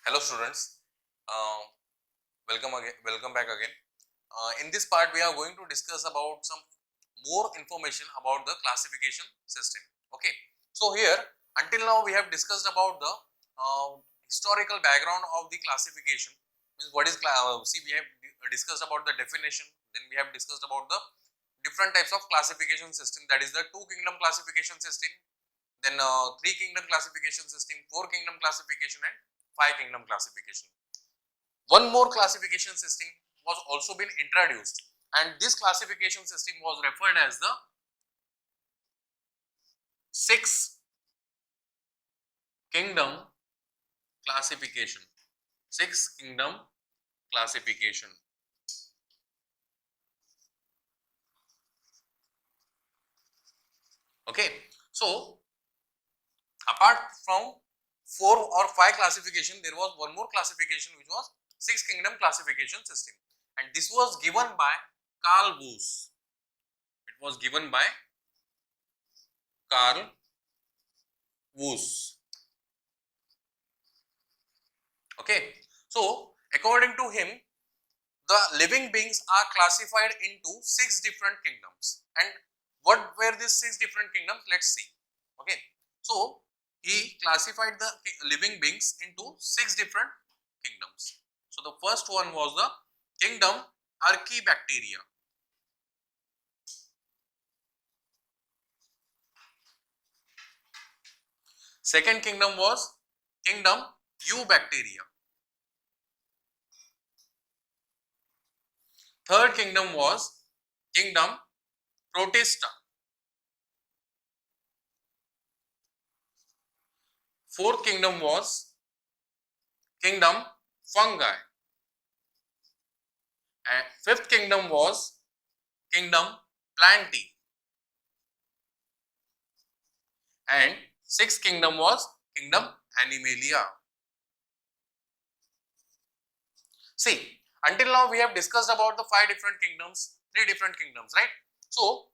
Hello students, uh, welcome back again. In this part we are going to discuss about some more information about the classification system. Okay, so here until now we have discussed about the historical background of the classification. Means what is see, we have discussed about the definition, then we have discussed about the different types of classification system, that is the two kingdom classification system, then three kingdom classification system, four kingdom classification and five kingdom classification. One more classification system was also been introduced, and this classification system was referred as the six kingdom classification. Six kingdom classification. Okay, so apart from four or five classification, there was one more classification which was six kingdom classification system, and this was given by Carl Woese. It was given by Carl Woese. Okay, so according to him, the living beings are classified into six different kingdoms. And what were these six different kingdoms? Let's see. Okay, so he classified the living beings into six different kingdoms. So the first one was the kingdom Archaebacteria. Second kingdom was kingdom Eubacteria. Third kingdom was kingdom Protista. Fourth kingdom was kingdom Fungi. And fifth kingdom was kingdom Plantae. And sixth kingdom was kingdom Animalia. See, until now we have discussed about the five different kingdoms, three different kingdoms, right? So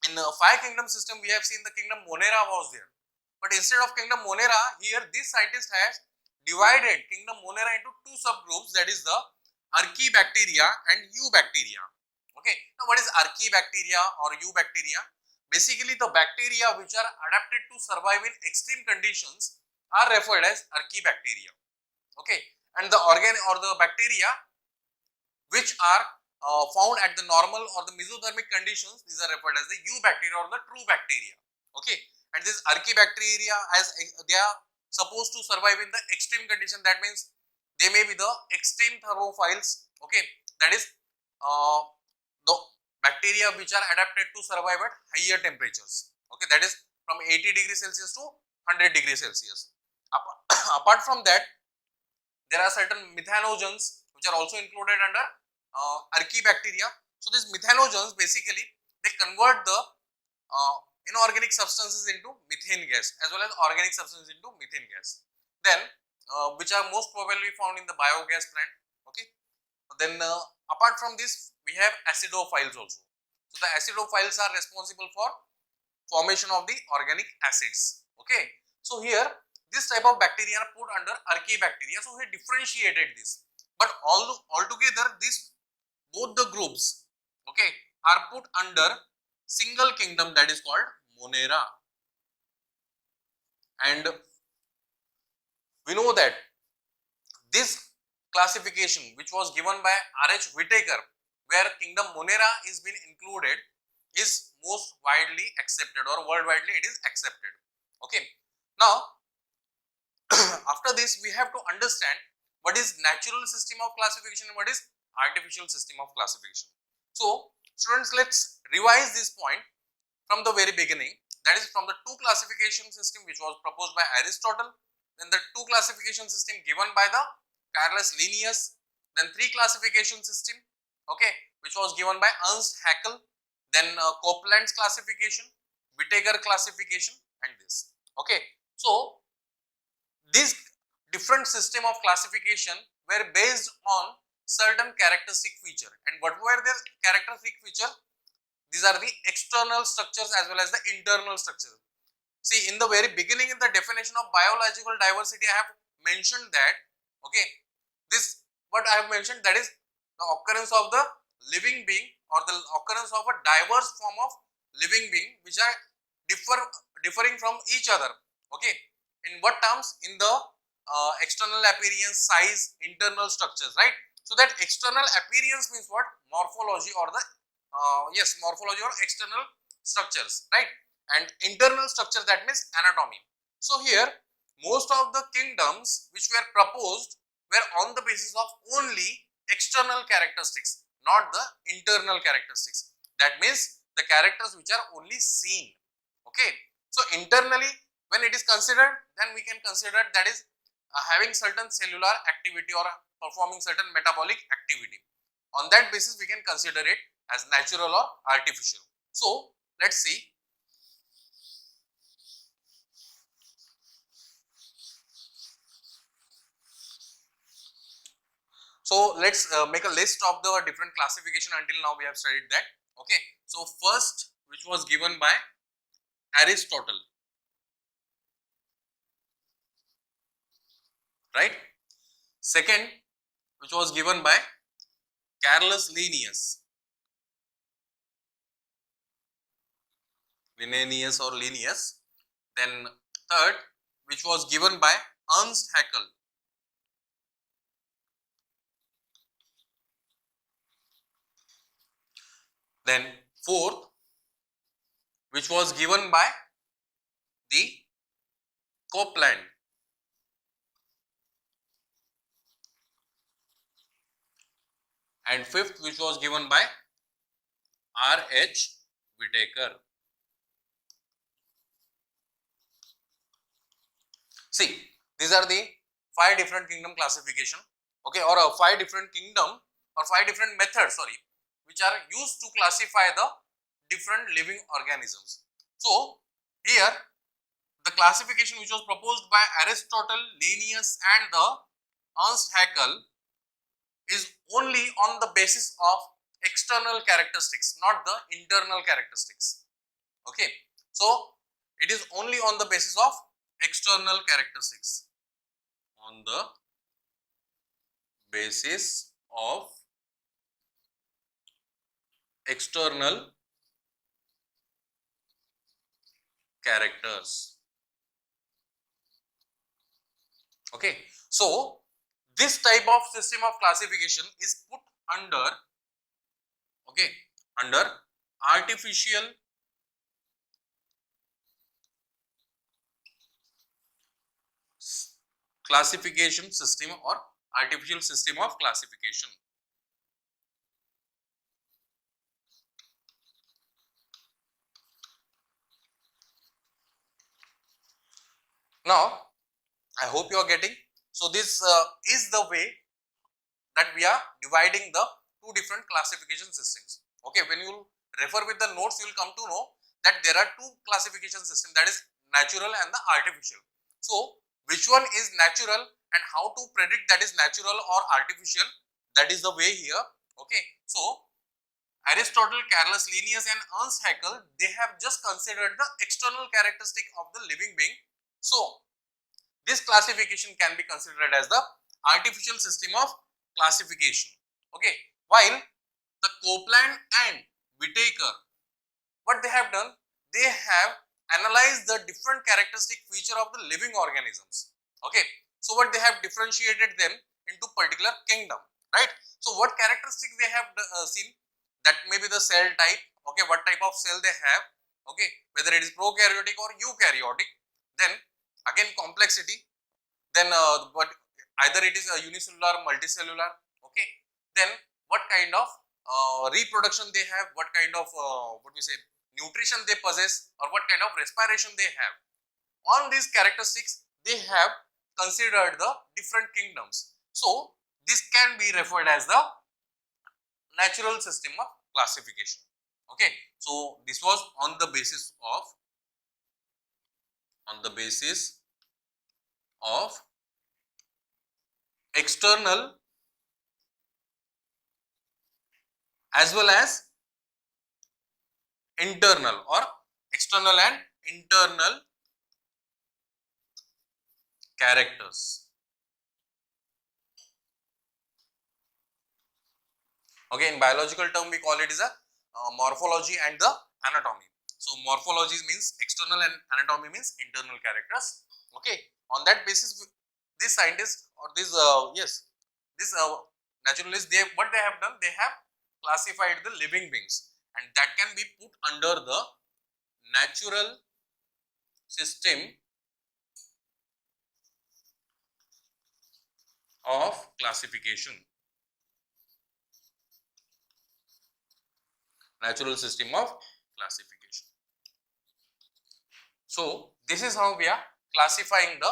in the five kingdom system we have seen the kingdom Monera was there, but instead of kingdom Monera, here this scientist has divided kingdom Monera into two subgroups, that is the Archaebacteria and Eubacteria. Okay, now what is Archaebacteria or Eubacteria? Basically the bacteria which are adapted to survive in extreme conditions are referred as Archaebacteria. Okay, and the organ or the bacteria which are found at the normal or the mesothermic conditions, these are referred as the Eubacteria or the true bacteria. Okay, and this Archaebacteria, as they are supposed to survive in the extreme condition, that means they may be the extreme thermophiles. Okay, that is the bacteria which are adapted to survive at higher temperatures. Okay, that is from 80 degrees Celsius to 100 degrees Celsius. Apart from that, there are certain methanogens which are also included under Archaebacteria. So these methanogens basically they convert the inorganic substances into methane gas as well as organic substances into methane gas. Then which are most probably found in the biogas plant. Okay. Then apart from this, we have acidophiles also. So the acidophiles are responsible for formation of the organic acids. Okay. So here this type of bacteria are put under Archaebacteria. So he differentiated this, but altogether these both the groups, okay, are put under single kingdom, that is called Monera. And we know that this classification which was given by R.H. Whittaker, where kingdom Monera is been included, is most widely accepted or worldwidely it is accepted. Okay. Now after this we have to understand what is natural system of classification and what is artificial system of classification. So students, let's revise this point from the very beginning, that is from the two classification system which was proposed by Aristotle, then the two classification system given by the Carolus Linnaeus, then three classification system, okay, which was given by Ernst Haeckel, then Copeland's classification, Whittaker classification, and this. Okay, so these different system of classification were based on certain characteristic feature, and what were their characteristic feature? These are the external structures as well as the internal structures. See, in the very beginning in the definition of biological diversity, I have mentioned that Okay, this what I have mentioned, that is the occurrence of the living being or the occurrence of a diverse form of living being which are differing from each other. Okay, in what terms? In the external appearance, size, internal structures, right? So that external appearance means what? Morphology or the yes, morphology or external structures, right? And internal structure, that means anatomy. So here most of the kingdoms which were proposed were on the basis of only external characteristics, not the internal characteristics. That means the characters which are only seen. Okay, so internally when it is considered, then we can consider that is having certain cellular activity or performing certain metabolic activity. On that basis we can consider it as natural or artificial. So let's see. So let's make a list of the different classification. Until now we have studied that. Okay, so first, which was given by Aristotle, right? Second, which was given by Carolus Linnaeus or Linnaeus. Then third, which was given by Ernst Haeckel. Then fourth, which was given by the Copeland. And fifth, which was given by R.H. Whitaker. See, these are the 5 different kingdom classification, okay, or 5 different kingdom or 5 different methods, sorry, which are used to classify the different living organisms. So here the classification which was proposed by Aristotle, Linnaeus and the Ernst Haeckel is only on the basis of external characteristics, not the internal characteristics. Okay, so it is only on the basis of external characteristics, on the basis of external characters. Okay, so this type of system of classification is put under, okay, under artificial classification system or artificial system of classification. Now I hope you are getting. So this is the way that we are dividing the 2 different classification systems. Okay, when you refer with the notes, you will come to know that there are 2 classification systems, that is natural and the artificial. So which one is natural and how to predict that is natural or artificial, that is the way here. Okay, so Aristotle, Carolus Linnaeus and Ernst Haeckel, they have just considered the external characteristic of the living being. So this classification can be considered as the artificial system of classification. Okay, while the Copeland and Whitaker, what they have done, they have analyzed the different characteristic feature of the living organisms. Okay, so what they have differentiated them into particular kingdom, right? So what characteristics they have seen, that may be the cell type, okay, what type of cell they have, okay, whether it is prokaryotic or eukaryotic. Then again complexity, then what, either it is a unicellular, multicellular, okay, then what kind of reproduction they have, what kind of what we say nutrition they possess, or what kind of respiration they have. On these characteristics they have considered the different kingdoms. So this can be referred as the natural system of classification. Okay, so this was on the basis of external as well as internal, or external and internal characters. Okay, in biological term we call it as a morphology and the anatomy. So morphology means external and anatomy means internal characters. Okay, on that basis this scientist or this this naturalists, they what they have done, they have classified the living beings, and that can be put under the natural system of classification. Natural system of classification. So this is how we are classifying the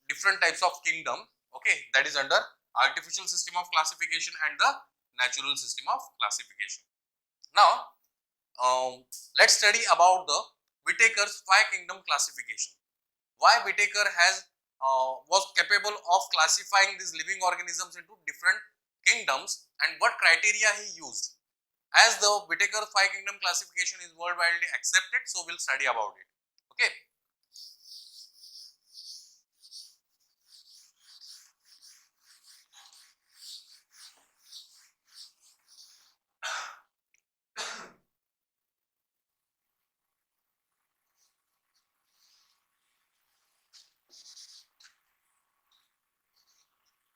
different types of kingdom. Okay, that is under artificial system of classification and the natural system of classification. Now let's study about the Whittaker's 5 kingdom classification. Why Whittaker has was capable of classifying these living organisms into different kingdoms and what criteria he used. As the Whittaker 5 kingdom classification is worldwide accepted, so we'll study about it. Okay.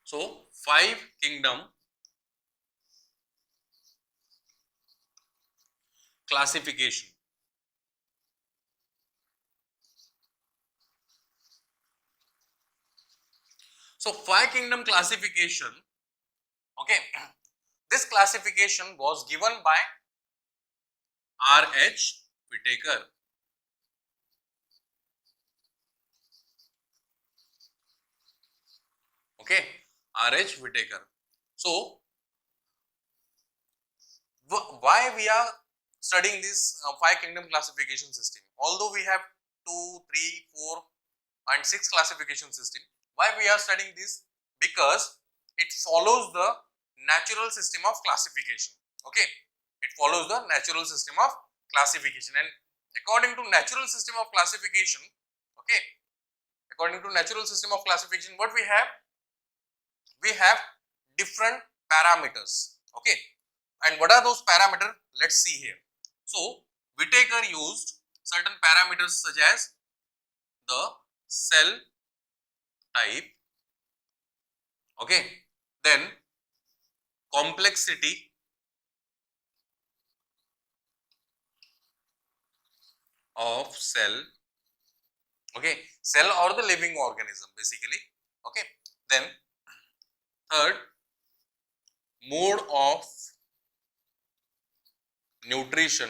So 5 kingdom classification. So 5 kingdom classification, okay, this classification was given by R.H. Whittaker. Okay, R.H. Whittaker. So why we are studying this 5 kingdom classification system? Although we have 2, 3, 4 and 6 classification system, why we are studying this? Because it follows the natural system of classification. Okay, it follows the natural system of classification, and according to natural system of classification, okay, according to natural system of classification, what we have? We have different parameters. Okay, and what are those parameters? Let's see here. So Whittaker used certain parameters such as the cell type, okay, then complexity, of cell, okay, cell or the living organism basically, okay, then third, mode of nutrition,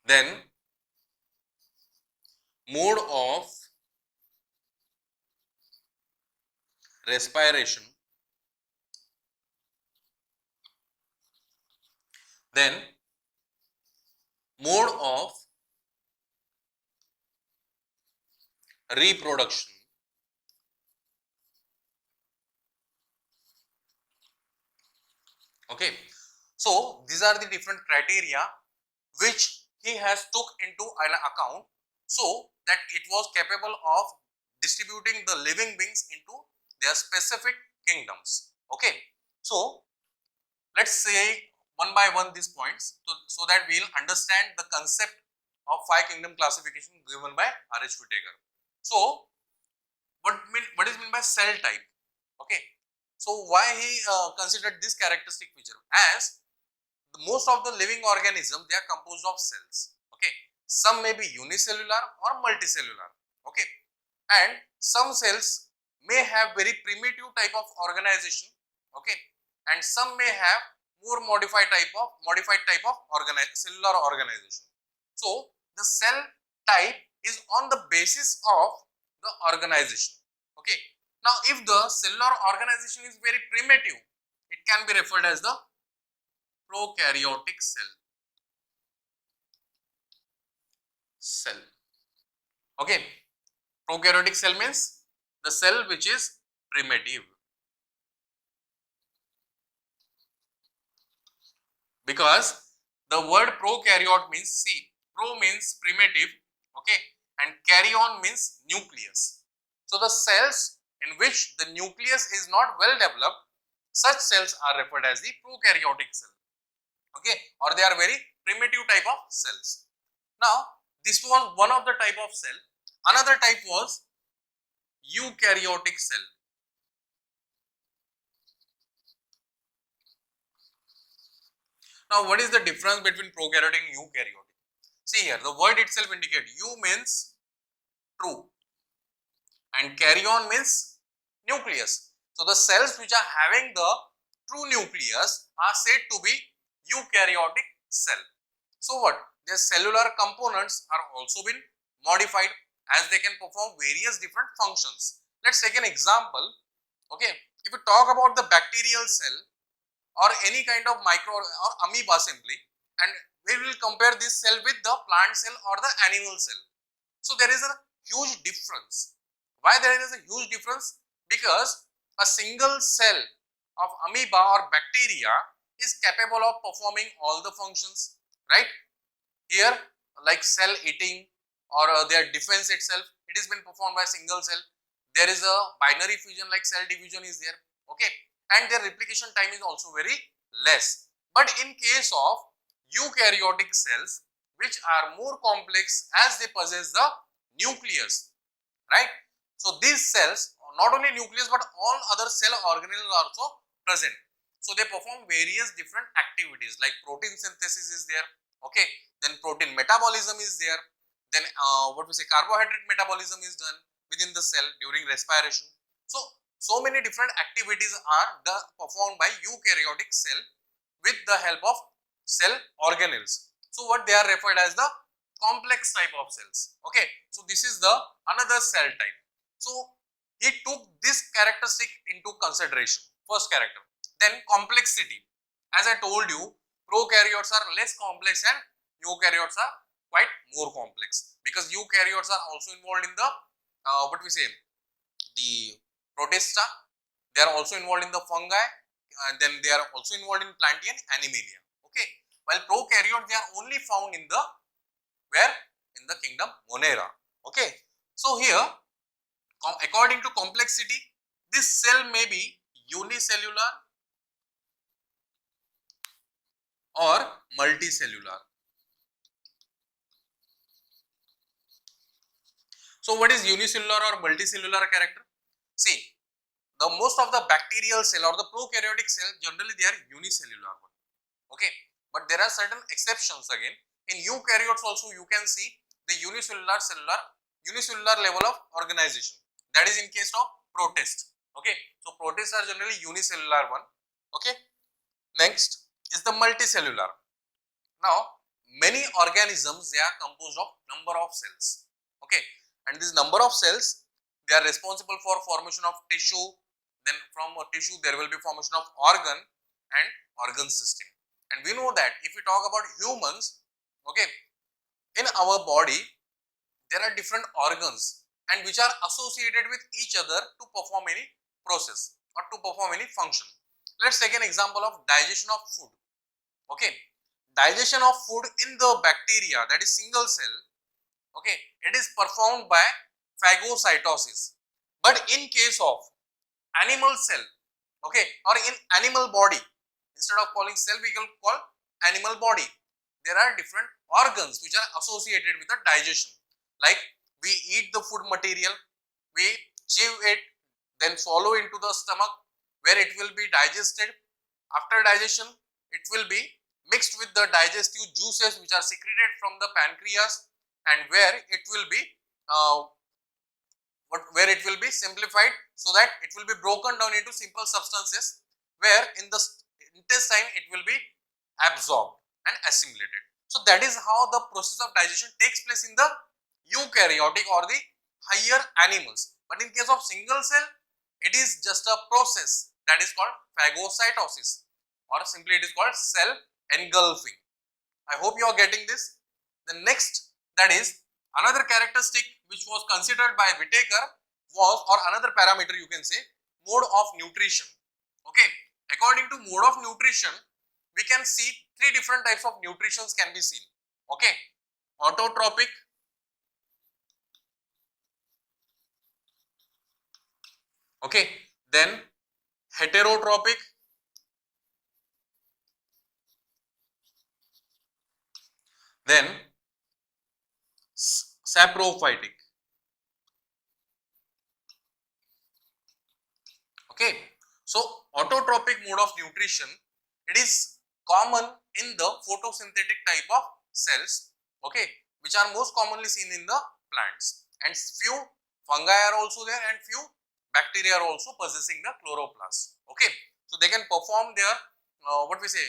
then mode of respiration, then mode of reproduction, okay. So these are the different criteria which he has took into an account, so that it was capable of distributing the living beings into their specific kingdoms, okay. So let's say one by one these points, so that we will understand the concept of 5 kingdom classification given by R.H. Whittaker. So what is meant by cell type? Okay, so why he considered this characteristic feature? As most of the living organisms, they are composed of cells. Okay, some may be unicellular or multicellular. Okay, and some cells may have very primitive type of organization. Okay, and some may have more modified type of cellular organization. So the cell type is on the basis of the organization. Okay, now if the cellular organization is very primitive, it can be referred as the prokaryotic cell. Okay, prokaryotic cell means the cell which is primitive, because the word prokaryote means, see, pro means primitive, okay, and karyon means nucleus. So the cells in which the nucleus is not well developed, such cells are referred as the prokaryotic cell. Okay, or they are very primitive type of cells. Now, this was one of the type of cell. Another type was eukaryotic cell. Now, what is the difference between prokaryotic and eukaryotic? See here, the word itself indicates eu means true and karyon means nucleus. So, the cells which are having the true nucleus are said to be eukaryotic cell. So, what? Their cellular components are also been modified as they can perform various different functions. Let's take an example. Okay, if we talk about the bacterial cell or any kind of micro or amoeba simply, and we will compare this cell with the plant cell or the animal cell. So, there is a huge difference. Why there is a huge difference? Because a single cell of amoeba or bacteria is capable of performing all the functions, right? Here, like cell eating or their defense itself, it has been performed by a single cell. There is a binary fusion like cell division is there, okay, and their replication time is also very less. But in case of eukaryotic cells, which are more complex as they possess the nucleus, right? So, these cells, not only nucleus but all other cell organelles are also present. So, they perform various different activities like protein synthesis is there, okay, then protein metabolism is there, then what we say carbohydrate metabolism is done within the cell during respiration. So many different activities are performed by eukaryotic cell with the help of cell organelles. So, what they are referred as the complex type of cells, okay. So, this is the another cell type. So, he took this characteristic into consideration, first character. Then complexity, as I told you, prokaryotes are less complex and eukaryotes are quite more complex, because eukaryotes are also involved in the what we say the protista, they are also involved in the fungi, and then they are also involved in plantae and animalia, okay. While prokaryotes, they are only found in the where? In the kingdom Monera, okay. So, here according to complexity, this cell may be unicellular or multicellular. So, what is unicellular or multicellular character? See, the most of the bacterial cell or the prokaryotic cell, generally they are unicellular one, okay, but there are certain exceptions again. In eukaryotes also you can see the unicellular level of organization, that is in case of protist, okay. So, protists are generally unicellular one, okay. Next is the multicellular. Now, many organisms, they are composed of number of cells, okay, and this number of cells, they are responsible for formation of tissue. Then from a tissue there will be formation of organ and organ system. And we know that if we talk about humans, okay, in our body there are different organs and which are associated with each other to perform any process or to perform any function. Let's take an example of digestion of food, okay. Digestion of food in the bacteria, that is single cell, okay, it is performed by phagocytosis. But in case of animal cell, okay, or in animal body, instead of calling cell we can call animal body, there are different organs which are associated with the digestion. Like we eat the food material, we chew it, then swallow into the stomach where it will be digested. After digestion, it will be mixed with the digestive juices which are secreted from the pancreas, and where it will be simplified, so that it will be broken down into simple substances, where in the intestine it will be absorbed and assimilated. So, that is how the process of digestion takes place in the eukaryotic or the higher animals. But in case of single cell, it is just a process that is called phagocytosis, or simply it is called cell engulfing. I hope you are getting this. The next, that is another characteristic which was considered by Whittaker was, or another parameter you can say, mode of nutrition, okay. According to mode of nutrition, we can see three different types of nutritions can be seen, okay. Autotrophic, Okay, then heterotrophic, then saprophytic. Okay, so autotrophic mode of nutrition, it is common in the photosynthetic type of cells, okay, which are most commonly seen in the plants, and few fungi are also there and few bacteria are also possessing the chloroplast. Okay, so they can perform their what we say,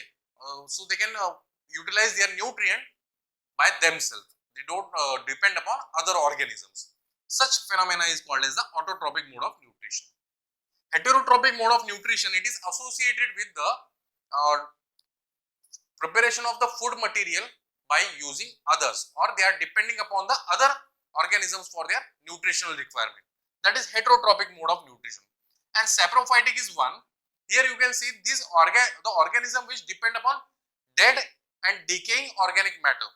so they can utilize their nutrient by themselves. They don't depend upon other organisms. Such phenomena is called as the autotrophic mode of nutrition. Heterotrophic mode of nutrition, it is associated with the preparation of the food material by using others, or they are depending upon the other organisms for their nutritional requirement. That is heterotrophic mode of nutrition. And saprophytic is one. Here you can see the organism which depend upon dead and decaying organic matter.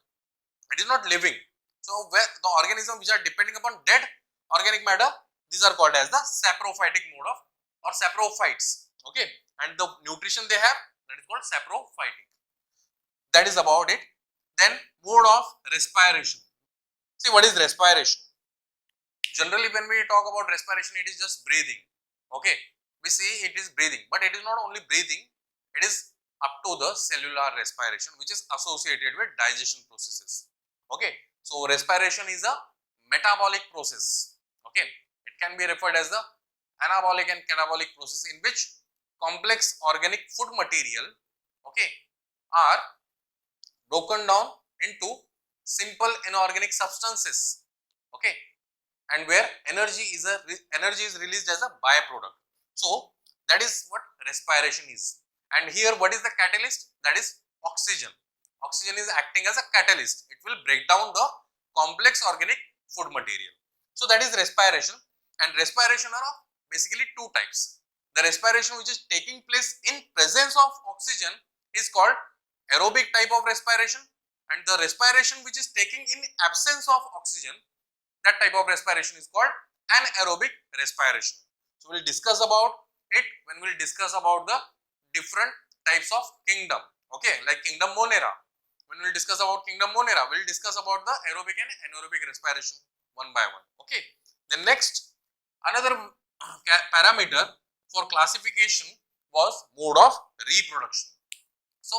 It is not living. So where the organism which are depending upon dead organic matter, these are called as the saprophytic mode of, or saprophytes. Okay, and the nutrition they have, that is called saprophytic. That is about it. Then mode of respiration. See, what is respiration? Generally when we talk about respiration, it is just breathing. Okay, we see it is breathing, but it is not only breathing, it is up to the cellular respiration, which is associated with digestion processes. Okay, so respiration is a metabolic process. Okay, it can be referred as the anabolic and catabolic process, in which complex organic food material, okay, are broken down into simple inorganic substances. Okay, and where energy is released as a byproduct. So that is what respiration is. And here what is the catalyst? That is oxygen. Oxygen is acting as a catalyst. It will break down the complex organic food material. So that is respiration. And respiration are of basically two types. The respiration which is taking place in presence of oxygen is called aerobic type of respiration, and the respiration which is taking in absence of oxygen, that type of respiration is called anaerobic respiration. So we will discuss about it when we will discuss about the different types of kingdom. Okay, like kingdom Monera. When we will discuss about kingdom Monera, we will discuss about the aerobic and anaerobic respiration one by one. Okay, the next another parameter for classification was mode of reproduction. So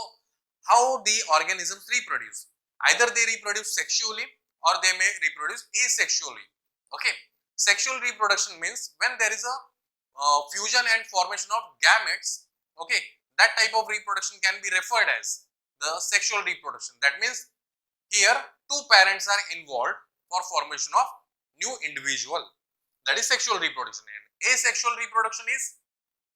how the organisms reproduce? Either they reproduce sexually or they may reproduce asexually. Okay, sexual reproduction means when there is a fusion and formation of gametes. Okay, that type of reproduction can be referred as the sexual reproduction. That means here two parents are involved for formation of new individual. That is sexual reproduction. And asexual reproduction is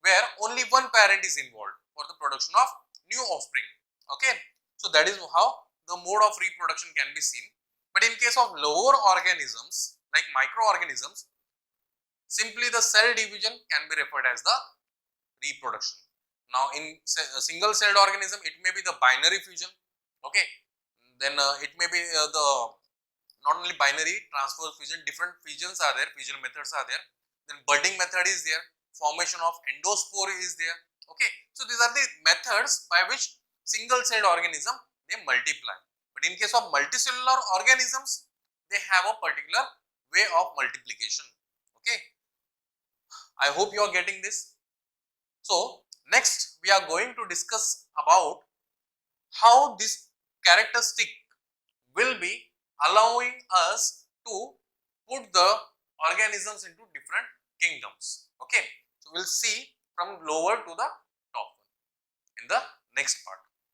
where only one parent is involved for the production of new offspring. Okay, so that is how the mode of reproduction can be seen. But in case of lower organisms like microorganisms, simply the cell division can be referred as the reproduction. Now in a single celled organism, it may be the binary fusion. Okay, then it may be the not only binary, transverse fusion, different fusions are there, fusion methods are there. Then budding method is there, formation of endospore is there. Okay, so these are the methods by which single celled organism they multiply. But in case of multicellular organisms, they have a particular way of multiplication. Okay, I hope you are getting this. So next we are going to discuss about how this characteristic will be allowing us to put the organisms into different kingdoms. Okay, so we will see from lower to the top one in the next part.